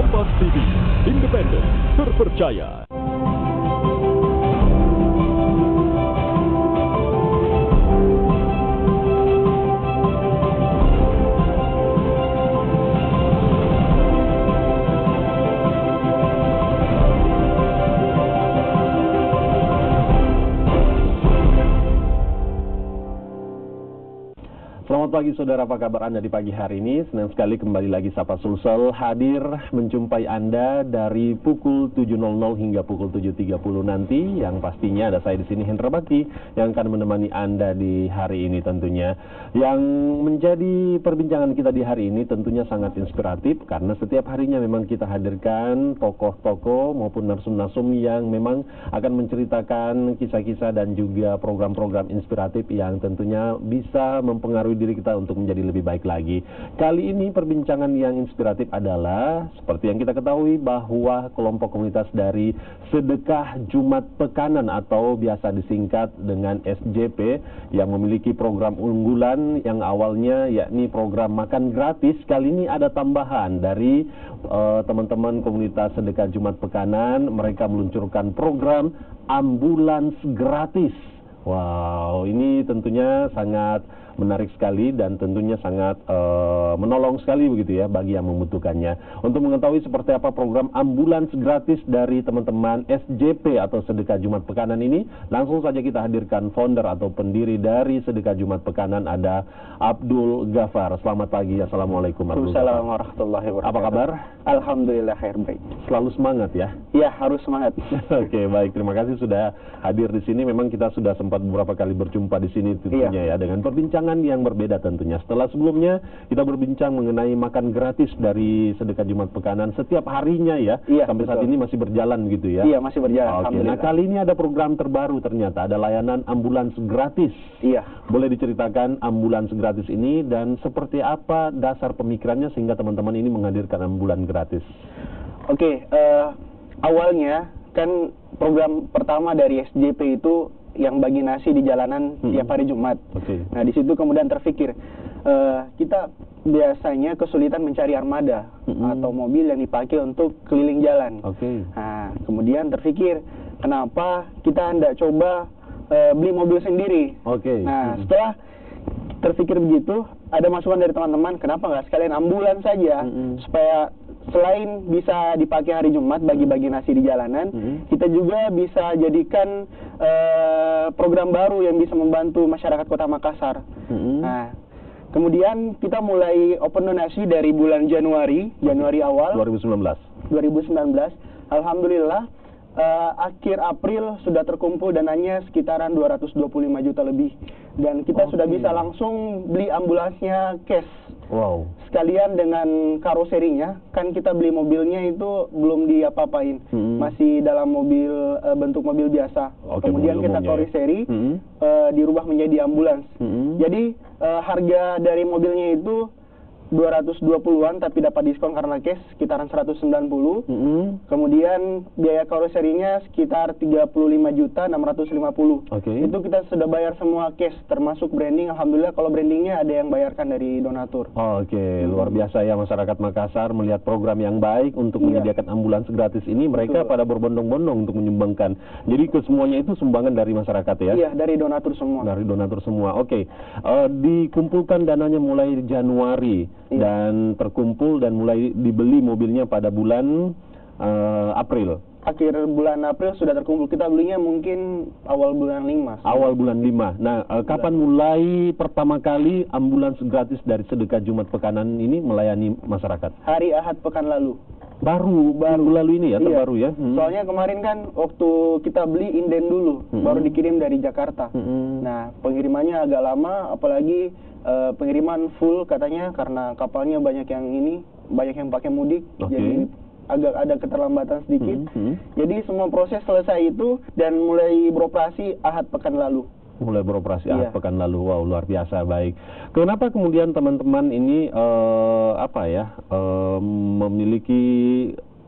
Kompas TV, independen, terpercaya. Selamat pagi saudara, apa kabar Anda di pagi hari ini? Senang sekali kembali lagi Sapa Sulsel hadir menjumpai Anda dari pukul 7.00 hingga pukul 7.30 nanti. Yang pastinya ada saya di sini, Hendra Bakti, yang akan menemani Anda di hari ini tentunya. Yang menjadi perbincangan kita di hari ini tentunya sangat inspiratif, karena setiap harinya memang kita hadirkan tokoh-tokoh maupun narsum-narsum yang memang akan menceritakan kisah-kisah dan juga program-program inspiratif yang tentunya bisa mempengaruhi diri kita untuk menjadi lebih baik lagi. Kali ini perbincangan yang inspiratif adalah seperti yang kita ketahui bahwa kelompok komunitas dari Sedekah Jumat Pekanan atau biasa disingkat dengan SJP yang memiliki program unggulan yang awalnya yakni program makan gratis. Kali ini ada tambahan dari teman-teman komunitas Sedekah Jumat Pekanan. Mereka meluncurkan program ambulans gratis. Wow, ini tentunya sangat menarik sekali dan tentunya sangat menolong sekali begitu ya bagi yang membutuhkannya. Untuk mengetahui seperti apa program ambulans gratis dari teman-teman SJP atau Sedekah Jumat Pekanan ini, langsung saja kita hadirkan founder atau pendiri dari Sedekah Jumat Pekanan, ada Abdul Ghafar. Selamat pagi, Assalamualaikum. Assalamualaikum warahmatullahi wabarakatuh. Apa kabar? Alhamdulillah khair, baik. Selalu semangat ya? Iya, harus semangat. Oke, baik. Terima kasih sudah hadir di sini. Memang kita sudah sempat beberapa kali berjumpa di sini tentunya ya, dengan perbincangan yang berbeda tentunya. Setelah sebelumnya kita berbincang mengenai makan gratis dari Sedekah Jumat Pekanan setiap harinya ya, sampai saat ini masih berjalan gitu ya. Iya, masih berjalan. Oke, nah kali ini ada program terbaru ternyata, ada layanan ambulans gratis. Iya. Boleh diceritakan ambulans gratis ini dan seperti apa dasar pemikirannya sehingga teman-teman ini menghadirkan ambulans gratis? Oke, awalnya kan program pertama dari SJP itu yang bagi nasi di jalanan tiap hari Jumat. Nah, di situ kemudian terpikir, kita biasanya kesulitan mencari armada atau mobil yang dipakai untuk keliling jalan. Nah, kemudian terpikir, kenapa kita tidak coba beli mobil sendiri? Nah, setelah terpikir begitu, ada masukan dari teman-teman, kenapa nggak sekalian ambulans saja, supaya selain bisa dipakai hari Jumat bagi-bagi nasi di jalanan, kita juga bisa jadikan program baru yang bisa membantu masyarakat Kota Makassar. Nah, kemudian kita mulai open donasi dari bulan Januari awal 2019. Alhamdulillah akhir April sudah terkumpul dananya sekitaran 225 juta lebih, dan kita sudah bisa langsung beli ambulansnya cash. Wow. Sekalian dengan karoserinya, kan kita beli mobilnya itu belum diapa-apain, masih dalam mobil bentuk mobil biasa. Kemudian kita karoseri dirubah menjadi ambulans. Jadi harga dari mobilnya itu 220-an, tapi dapat diskon karena cash sekitaran 190. Kemudian biaya karoserinya sekitar 35.650. Itu kita sudah bayar semua cash, termasuk branding. Alhamdulillah kalau brandingnya ada yang bayarkan dari donatur. Luar biasa ya, masyarakat Makassar melihat program yang baik untuk menyediakan ambulans gratis ini, mereka pada berbondong-bondong untuk menyumbangkan. Jadi kesemuanya itu sumbangan dari masyarakat ya? Iya, dari donatur semua. Dari donatur semua. Dikumpulkan dananya mulai Januari. Dan terkumpul dan mulai dibeli mobilnya pada bulan April. Akhir bulan April sudah terkumpul. Kita belinya mungkin awal bulan 5. Awal bulan 5. Nah, kapan mulai pertama kali ambulans gratis dari Sedekah Jumat Pekanan ini melayani masyarakat? Hari Ahad pekan lalu. Baru lalu ini ya, terbaru ya. Soalnya kemarin kan waktu kita beli inden dulu, baru dikirim dari Jakarta. Nah, pengirimannya agak lama, apalagi pengiriman full katanya karena kapalnya banyak yang pakai mudik, jadi agak ada keterlambatan sedikit. Jadi semua proses selesai itu dan mulai beroperasi Ahad pekan lalu. Ahad pekan lalu. Wow, luar biasa, baik. Kenapa kemudian teman-teman ini memiliki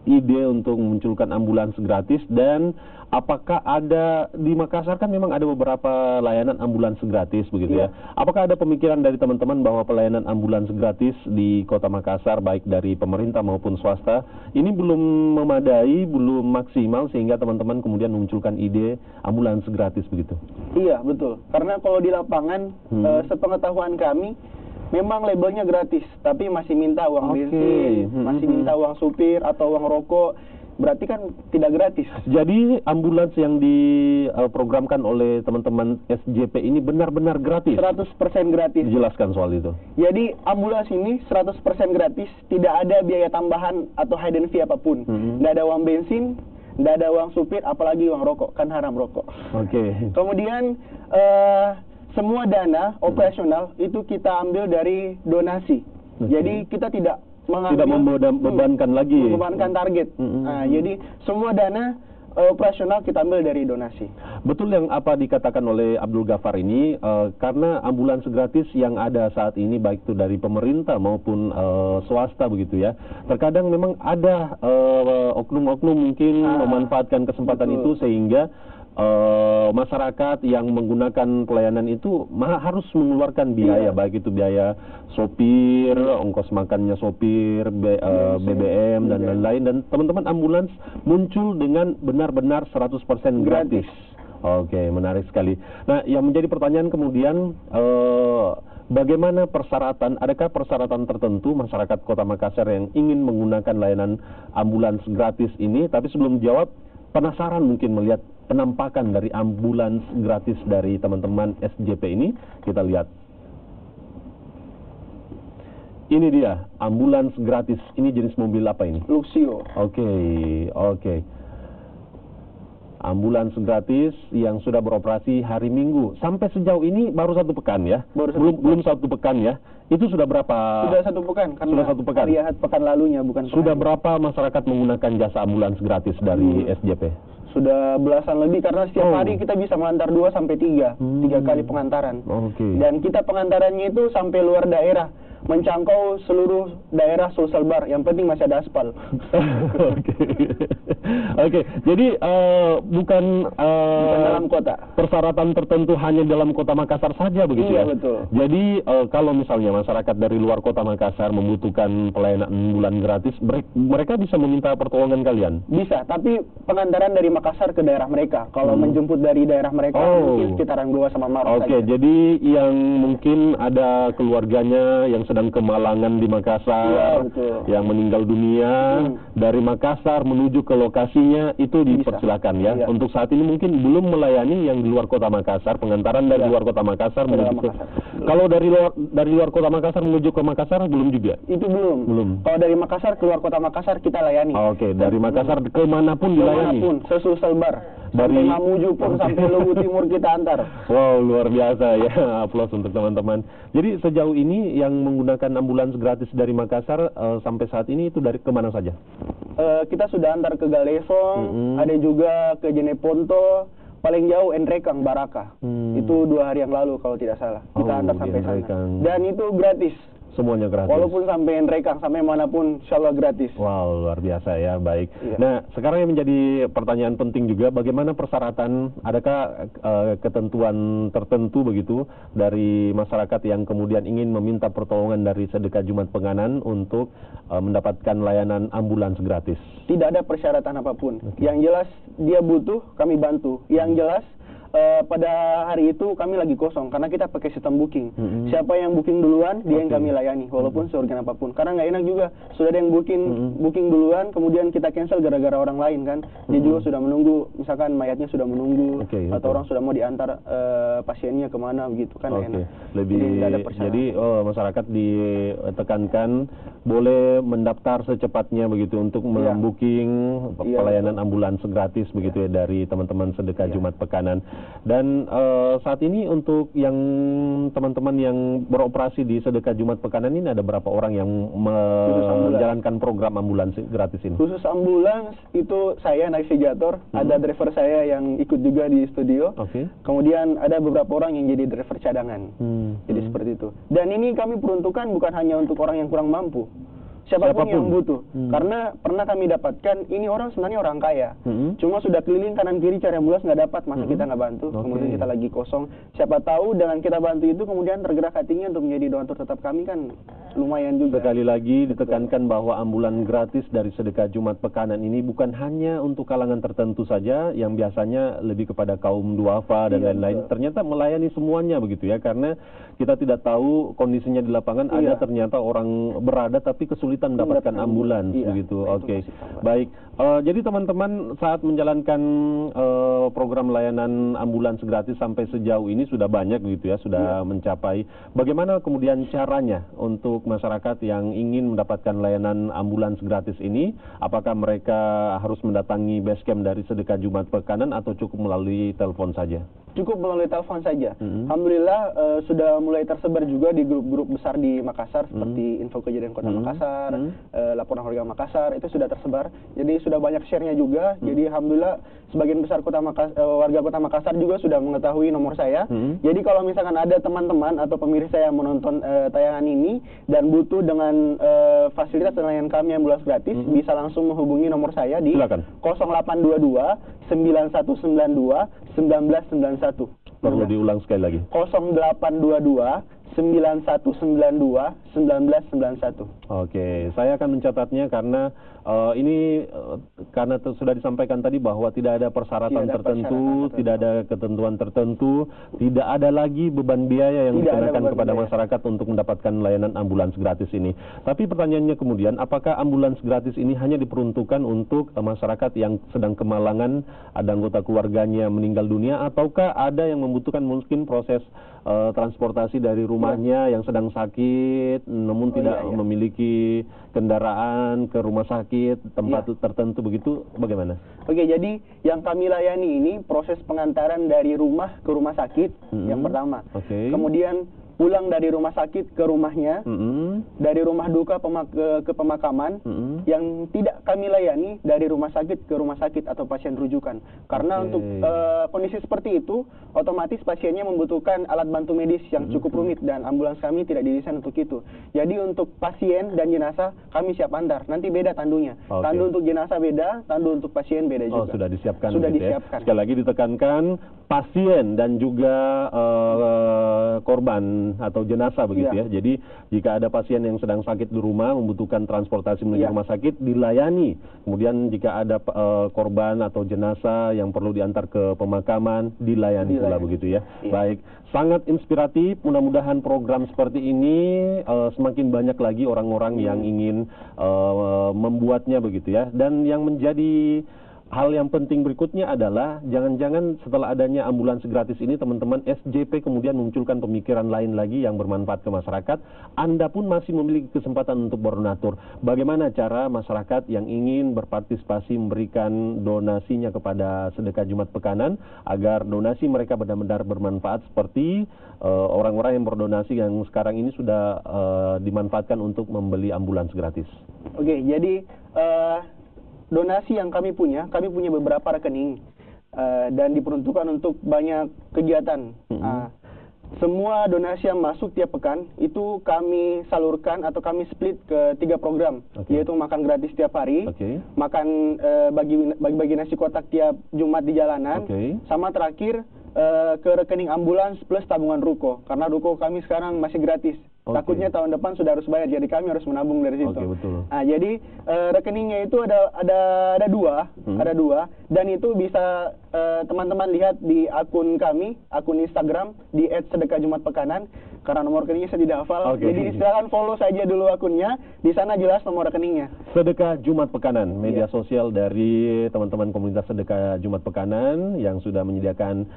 ide untuk memunculkan ambulans gratis, dan apakah ada di Makassar kan memang ada beberapa layanan ambulans gratis begitu ya. Apakah ada pemikiran dari teman-teman bahwa pelayanan ambulans gratis di Kota Makassar baik dari pemerintah maupun swasta ini belum memadai, belum maksimal sehingga teman-teman kemudian memunculkan ide ambulans gratis begitu? Iya, betul. Karena kalau di lapangan sepengetahuan kami memang labelnya gratis, tapi masih minta uang bensin, masih minta uang supir atau uang rokok. Berarti kan tidak gratis. Jadi ambulans yang diprogramkan oleh teman-teman SJP ini benar-benar gratis? 100% gratis. Jelaskan soal itu. Jadi ambulans ini 100% gratis, tidak ada biaya tambahan atau hidden fee apapun. Nggak ada uang bensin, nggak ada uang supir, apalagi uang rokok, kan haram rokok. Kemudian semua dana operasional itu kita ambil dari donasi. Jadi kita tidak membebankan lagi. Membebankan target. Nah, jadi semua dana operasional kita ambil dari donasi. Betul yang apa dikatakan oleh Abdul Ghaffar ini, karena ambulans gratis yang ada saat ini baik itu dari pemerintah maupun swasta begitu ya. Terkadang memang ada oknum-oknum mungkin memanfaatkan kesempatan itu sehingga masyarakat yang menggunakan pelayanan itu harus mengeluarkan biaya, baik itu biaya sopir, ongkos makannya sopir, BBM dan lain-lain, dan teman-teman ambulans muncul dengan benar-benar 100% gratis. Oke, menarik sekali. Nah, yang menjadi pertanyaan kemudian, bagaimana persyaratan, adakah persyaratan tertentu masyarakat Kota Makassar yang ingin menggunakan layanan ambulans gratis ini? Tapi sebelum jawab, penasaran mungkin melihat penampakan dari ambulans gratis dari teman-teman SJP ini. Kita lihat. Ini dia, ambulans gratis. Ini jenis mobil apa ini? Luxio. Oke. Ambulans gratis yang sudah beroperasi hari Minggu. Sampai sejauh ini baru 1 pekan ya? Belum 1 pekan ya? Itu sudah berapa? Sudah 1 pekan. Sudah 1 pekan? Hari Ahad pekan lalunya, bukan sudah berapa masyarakat menggunakan jasa ambulans gratis dari SJP? Sudah belasan lebih, karena setiap hari kita bisa mengantar 2 sampai 3 kali pengantaran. Dan kita pengantarannya itu sampai luar daerah, menjangkau seluruh daerah Sulsel Bar. Yang penting masih ada aspal. Oke. Jadi bukan dalam kota. Persyaratan tertentu hanya dalam Kota Makassar saja begitu ya? Iya, betul. Jadi kalau misalnya masyarakat dari luar Kota Makassar membutuhkan pelayanan ambulan gratis, mereka bisa meminta pertolongan kalian? Bisa, tapi pengantaran dari Makassar ke daerah mereka. Kalau menjemput dari daerah mereka mungkin sekitaran Goa sama Maros saja. Jadi yang mungkin ada keluarganya yang sedang kemalangan di Makassar, yang meninggal dunia, dari Makassar menuju ke lokasinya itu dipersilakan ya. Untuk saat ini mungkin belum melayani yang di luar Kota Makassar, pengantaran dari luar Kota Makassar menuju ke. Kalau dari luar Kota Makassar menuju ke Makassar belum juga? Itu belum. Kalau dari Makassar keluar Kota Makassar kita layani. Dari Makassar ke manapun dilayani. Sesulsel Bar. Sampai Mamuju pun, sampai Luwu Timur kita antar. Wow, luar biasa ya. Aplaus untuk teman-teman. Jadi sejauh ini yang menggunakan ambulans gratis dari Makassar sampai saat ini itu dari kemana saja? Kita sudah antar ke Galesong, ada juga ke Jeneponto, paling jauh Enrekang, Baraka. Itu 2 hari yang lalu kalau tidak salah. Kita antar sampai sana. Dan itu gratis. Semuanya gratis. Walaupun sampai Enrekang, sampai manapun, insya Allah gratis. Wow, luar biasa ya, baik. Nah, sekarang yang menjadi pertanyaan penting juga, bagaimana persyaratan, adakah ketentuan tertentu begitu dari masyarakat yang kemudian ingin meminta pertolongan dari Sedekah Jumat Penganan untuk mendapatkan layanan ambulans gratis? Tidak ada persyaratan apapun. Yang jelas dia butuh, kami bantu. Yang jelas pada hari itu kami lagi kosong karena kita pakai sistem booking. Siapa yang booking duluan dia yang kami layani walaupun seorgan apapun. Karena nggak enak juga sudah ada yang booking duluan kemudian kita cancel gara-gara orang lain kan. Dia juga sudah menunggu, misalkan mayatnya sudah menunggu atau orang sudah mau diantar pasiennya kemana begitu kan enak. Jadi masyarakat ditekankan boleh mendaftar secepatnya begitu untuk membooking pelayanan ambulans gratis begitu ya dari teman-teman Sedekah Jumat Pekanan. Dan saat ini untuk yang teman-teman yang beroperasi di Sedekah Jumat Pekanan ini ada berapa orang yang menjalankan program ambulans gratis ini? Khusus ambulans itu saya navigator, ada driver saya yang ikut juga di studio. Kemudian ada beberapa orang yang jadi driver cadangan. Jadi seperti itu. Dan ini kami peruntukan bukan hanya untuk orang yang kurang mampu. siapapun yang butuh. Karena pernah kami dapatkan ini orang sebenarnya orang kaya, cuma sudah keliling kanan kiri cari ambulans nggak dapat, masa kita nggak bantu. Kemudian kita lagi kosong, siapa tahu dengan kita bantu itu kemudian tergerak hatinya untuk menjadi donatur tetap kami, kan lumayan juga. Sekali lagi ditekankan bahwa ambulan gratis dari sedekah Jumat Pekanan ini bukan hanya untuk kalangan tertentu saja yang biasanya lebih kepada kaum duafa dan lain-lain. Ternyata melayani semuanya begitu ya, karena kita tidak tahu kondisinya di lapangan, ada ternyata orang berada tapi kesulitan mendapatkan ambulans begitu. Oke. Baik. Jadi teman-teman saat menjalankan program layanan ambulans gratis sampai sejauh ini sudah banyak begitu ya, sudah mencapai. Bagaimana kemudian caranya untuk masyarakat yang ingin mendapatkan layanan ambulans gratis ini? Apakah mereka harus mendatangi base camp dari sedekah Jumat Pekanan atau cukup melalui telepon saja? Cukup melalui telepon saja. Alhamdulillah sudah mulai tersebar juga di grup-grup besar di Makassar seperti Info Kejadian Kota Makassar, Laporan Warga Makassar, itu sudah tersebar. Jadi sudah banyak share-nya juga. Jadi alhamdulillah sebagian besar warga Kota Makassar juga sudah mengetahui nomor saya. Jadi kalau misalkan ada teman-teman atau pemirsa yang menonton tayangan ini dan butuh dengan fasilitas dan layanan kami ambulans gratis, bisa langsung menghubungi nomor saya di 0822 9192 1991. Perlu diulang sekali lagi. 0822 9192 1991. Oke, saya akan mencatatnya karena ini karena sudah disampaikan tadi bahwa tidak ada persyaratan tertentu, tidak ada ketentuan tertentu, tidak ada lagi beban biaya yang dikenakan kepada masyarakat untuk mendapatkan layanan ambulans gratis ini. Tapi pertanyaannya kemudian, apakah ambulans gratis ini hanya diperuntukkan untuk masyarakat yang sedang kemalangan, ada anggota keluarganya meninggal dunia, ataukah ada yang membutuhkan mungkin proses transportasi dari rumahnya yang sedang sakit, namun tidak memiliki kendaraan ke rumah sakit, tempat tertentu begitu, bagaimana? Oke, jadi yang kami layani ini proses pengantaran dari rumah ke rumah sakit yang pertama. Kemudian pulang dari rumah sakit ke rumahnya, dari rumah duka ke pemakaman, yang tidak kami layani dari rumah sakit ke rumah sakit atau pasien rujukan. Karena untuk kondisi seperti itu, otomatis pasiennya membutuhkan alat bantu medis yang cukup rumit dan ambulans kami tidak didesain untuk itu. Jadi untuk pasien dan jenazah kami siap antar, nanti beda tandunya. Tandu untuk jenazah beda, tandu untuk pasien beda juga. Sudah disiapkan. Sudah gitu disiapkan. Ya. Sekali lagi ditekankan, pasien dan juga korban atau jenazah begitu ya. Jadi jika ada pasien yang sedang sakit di rumah membutuhkan transportasi menuju rumah sakit, dilayani. Kemudian jika ada korban atau jenazah yang perlu diantar ke pemakaman, dilayani pula begitu ya. Baik, sangat inspiratif. Mudah-mudahan program seperti ini semakin banyak lagi orang-orang yang ingin membuatnya begitu ya. Dan yang menjadi hal yang penting berikutnya adalah jangan-jangan setelah adanya ambulans gratis ini teman-teman SJP kemudian munculkan pemikiran lain lagi yang bermanfaat ke masyarakat. Anda pun masih memiliki kesempatan untuk berdonatur. Bagaimana cara masyarakat yang ingin berpartisipasi memberikan donasinya kepada sedekah Jumat Pekanan agar donasi mereka benar-benar bermanfaat seperti orang-orang yang berdonasi yang sekarang ini sudah dimanfaatkan untuk membeli ambulans gratis. Oke, jadi donasi yang kami punya beberapa rekening dan diperuntukkan untuk banyak kegiatan. Semua donasi yang masuk tiap pekan itu kami salurkan atau kami split ke 3 program, yaitu makan gratis tiap hari, makan bagi nasi kotak tiap Jumat di jalanan, sama terakhir ke rekening ambulans plus tabungan ruko, karena ruko kami sekarang masih gratis. Takutnya tahun depan sudah harus bayar, jadi kami harus menabung dari situ. Betul. Nah, jadi rekeningnya itu ada dua, dan itu bisa teman-teman lihat di akun kami, akun Instagram di @sedekahjumatpekanan. Karena nomor rekeningnya saya tidak hafal, jadi silakan follow saja dulu akunnya. Di sana jelas nomor rekeningnya. Sedekah Jumat Pekanan, media sosial dari teman-teman komunitas Sedekah Jumat Pekanan yang sudah menyediakan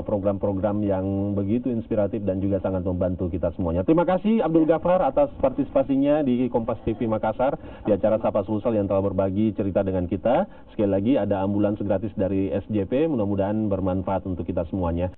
program-program yang begitu inspiratif dan juga sangat membantu kita semuanya. Terima kasih Abdul Ghaffar atas partisipasinya di Kompas TV Makassar di acara Sapa Sulsel yang telah berbagi cerita dengan kita. Sekali lagi ada ambulans gratis dari SJP, mudah-mudahan bermanfaat untuk kita semuanya.